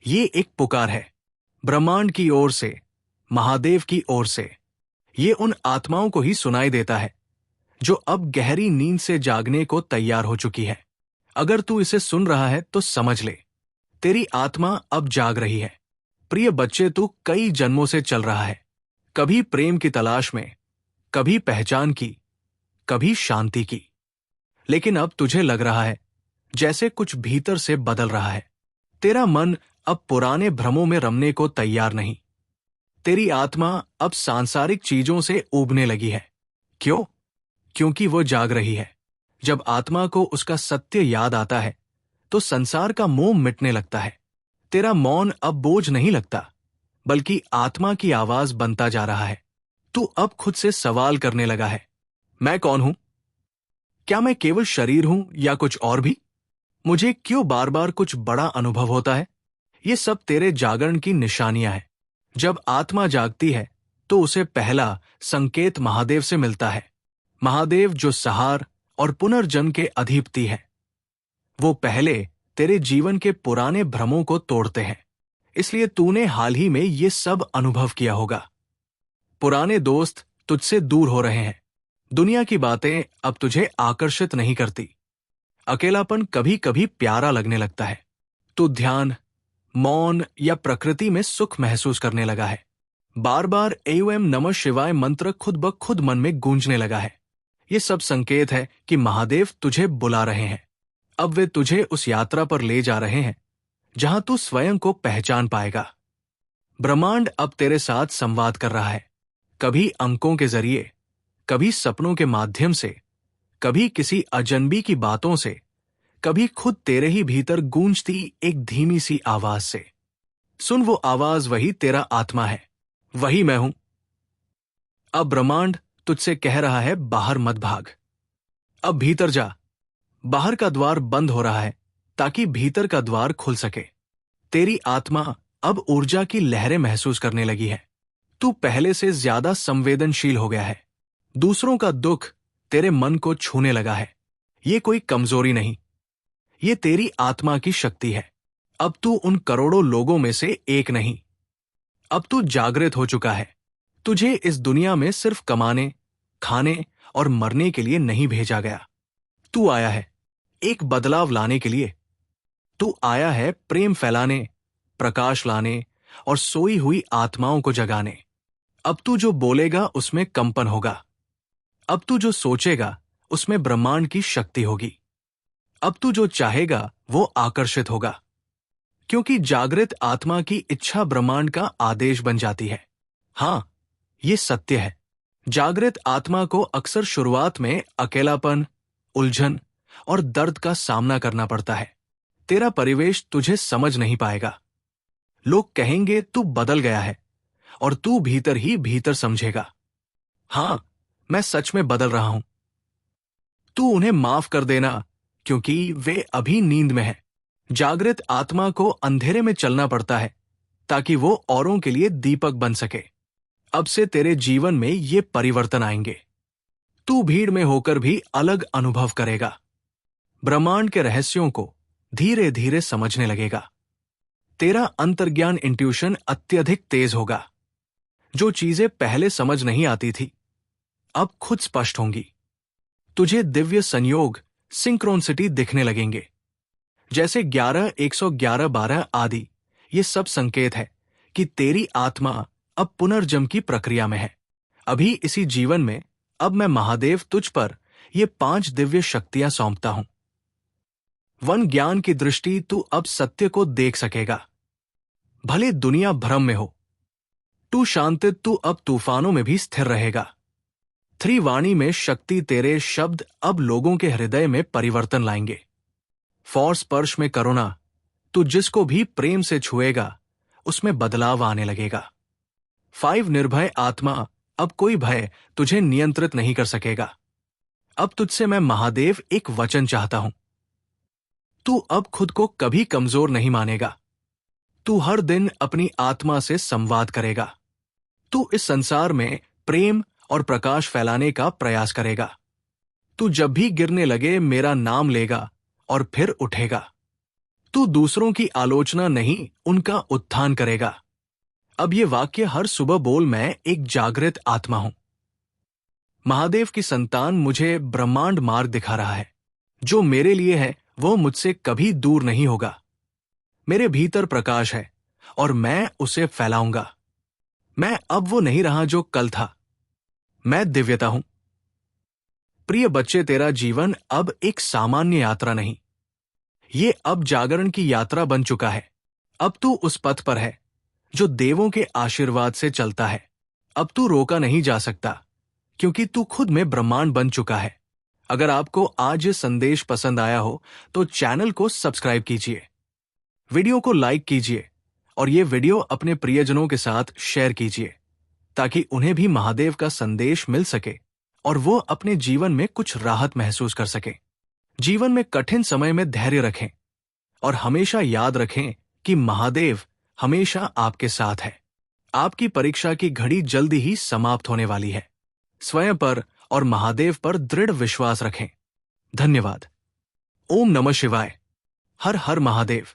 ये एक पुकार है, ब्रह्मांड की ओर से, महादेव की ओर से। ये उन आत्माओं को ही सुनाई देता है जो अब गहरी नींद से जागने को तैयार हो चुकी है। अगर तू इसे सुन रहा है तो समझ ले, तेरी आत्मा अब जाग रही है। प्रिय बच्चे, तू कई जन्मों से चल रहा है, कभी प्रेम की तलाश में, कभी पहचान की, कभी शांति की। लेकिन अब तुझे लग रहा है जैसे कुछ भीतर से बदल रहा है। तेरा मन अब पुराने भ्रमों में रमने को तैयार नहीं। तेरी आत्मा अब सांसारिक चीजों से ऊबने लगी है। क्यों? क्योंकि वो जाग रही है। जब आत्मा को उसका सत्य याद आता है तो संसार का मोह मिटने लगता है। तेरा मौन अब बोझ नहीं लगता, बल्कि आत्मा की आवाज बनता जा रहा है। तू अब खुद से सवाल करने लगा है, मैं कौन हूं? क्या मैं केवल शरीर हूं या कुछ और भी? मुझे क्यों बार बार कुछ बड़ा अनुभव होता है? ये सब तेरे जागरण की निशानियां हैं। जब आत्मा जागती है तो उसे पहला संकेत महादेव से मिलता है। महादेव जो सहार और पुनर्जन्म के अधिपति हैं। वो पहले तेरे जीवन के पुराने भ्रमों को तोड़ते हैं। इसलिए तूने हाल ही में ये सब अनुभव किया होगा। पुराने दोस्त तुझसे दूर हो रहे हैं। दुनिया की बातें अब तुझे आकर्षित नहीं करती। अकेलापन कभी कभी प्यारा लगने लगता है। तू ध्यान, मौन या प्रकृति में सुख महसूस करने लगा है। बार बार एओएम नमः शिवाय मंत्र खुद ब खुद मन में गूंजने लगा है। ये सब संकेत है कि महादेव तुझे बुला रहे हैं। अब वे तुझे उस यात्रा पर ले जा रहे हैं जहां तू स्वयं को पहचान पाएगा। ब्रह्मांड अब तेरे साथ संवाद कर रहा है, कभी अंकों के जरिए, कभी सपनों के माध्यम से, कभी किसी अजनबी की बातों से, कभी खुद तेरे ही भीतर गूंजती एक धीमी सी आवाज से। सुन, वो आवाज वही तेरा आत्मा है, वही मैं हूं। अब ब्रह्मांड तुझसे कह रहा है, बाहर मत भाग, अब भीतर जा। बाहर का द्वार बंद हो रहा है ताकि भीतर का द्वार खुल सके। तेरी आत्मा अब ऊर्जा की लहरें महसूस करने लगी है। तू पहले से ज्यादा संवेदनशील हो गया है। दूसरों का दुख तेरे मन को छूने लगा है। ये कोई कमजोरी नहीं, ये तेरी आत्मा की शक्ति है। अब तू उन करोड़ों लोगों में से एक नहीं। अब तू जागृत हो चुका है। तुझे इस दुनिया में सिर्फ कमाने, खाने और मरने के लिए नहीं भेजा गया। तू आया है एक बदलाव लाने के लिए। तू आया है प्रेम फैलाने, प्रकाश लाने और सोई हुई आत्माओं को जगाने। अब तू जो बोलेगा उसमें कंपन होगा। अब तू जो सोचेगा उसमें ब्रह्मांड की शक्ति होगी। अब तू जो चाहेगा वो आकर्षित होगा, क्योंकि जागृत आत्मा की इच्छा ब्रह्मांड का आदेश बन जाती है। हां, ये सत्य है। जागृत आत्मा को अक्सर शुरुआत में अकेलापन, उलझन और दर्द का सामना करना पड़ता है। तेरा परिवेश तुझे समझ नहीं पाएगा। लोग कहेंगे तू बदल गया है, और तू भीतर ही भीतर समझेगा, हां, मैं सच में बदल रहा हूं। तू उन्हें माफ कर देना, क्योंकि वे अभी नींद में हैं। जागृत आत्मा को अंधेरे में चलना पड़ता है ताकि वो औरों के लिए दीपक बन सके। अब से तेरे जीवन में ये परिवर्तन आएंगे। तू भीड़ में होकर भी अलग अनुभव करेगा। ब्रह्मांड के रहस्यों को धीरे धीरे समझने लगेगा। तेरा अंतर्ज्ञान इंट्यूशन अत्यधिक तेज होगा। जो चीजें पहले समझ नहीं आती थी अब खुद स्पष्ट होंगी। तुझे दिव्य संयोग, सिंक्रोनिसिटी दिखने लगेंगे, जैसे 11, 111, 12 आदि। ये सब संकेत है कि तेरी आत्मा अब पुनर्जन्म की प्रक्रिया में है। अभी इसी जीवन में अब मैं महादेव तुझ पर ये 5 दिव्य शक्तियां सौंपता हूं। वन ज्ञान की दृष्टि, तू अब सत्य को देख सकेगा, भले दुनिया भ्रम में हो। तू शांतित, तू अब तूफानों में भी स्थिर रहेगा। 3 वाणी में शक्ति, तेरे शब्द अब लोगों के हृदय में परिवर्तन लाएंगे। 4 स्पर्श में करुणा, तू जिसको भी प्रेम से छुएगा उसमें बदलाव आने लगेगा। 5 निर्भय आत्मा, अब कोई भय तुझे नियंत्रित नहीं कर सकेगा। अब तुझसे मैं महादेव एक वचन चाहता हूं। तू अब खुद को कभी कमजोर नहीं मानेगा। तू हर दिन अपनी आत्मा से संवाद करेगा। तू इस संसार में प्रेम और प्रकाश फैलाने का प्रयास करेगा। तू जब भी गिरने लगे मेरा नाम लेगा और फिर उठेगा। तू दूसरों की आलोचना नहीं, उनका उत्थान करेगा। अब ये वाक्य हर सुबह बोल, मैं एक जागृत आत्मा हूं। महादेव की संतान मुझे ब्रह्मांड मार्ग दिखा रहा है। जो मेरे लिए है वो मुझसे कभी दूर नहीं होगा। मेरे भीतर प्रकाश है और मैं उसे फैलाऊंगा। मैं अब वो नहीं रहा जो कल था। मैं दिव्यता हूं। प्रिय बच्चे, तेरा जीवन अब एक सामान्य यात्रा नहीं, ये अब जागरण की यात्रा बन चुका है। अब तू उस पथ पर है जो देवों के आशीर्वाद से चलता है। अब तू रोका नहीं जा सकता, क्योंकि तू खुद में ब्रह्मांड बन चुका है। अगर आपको आज ये संदेश पसंद आया हो तो चैनल को सब्सक्राइब कीजिए, वीडियो को लाइक कीजिए और ये वीडियो अपने प्रियजनों के साथ शेयर कीजिए, ताकि उन्हें भी महादेव का संदेश मिल सके और वो अपने जीवन में कुछ राहत महसूस कर सके। जीवन में कठिन समय में धैर्य रखें और हमेशा याद रखें कि महादेव हमेशा आपके साथ है। आपकी परीक्षा की घड़ी जल्दी ही समाप्त होने वाली है। स्वयं पर और महादेव पर दृढ़ विश्वास रखें। धन्यवाद। ओम नमः शिवाय। हर हर महादेव।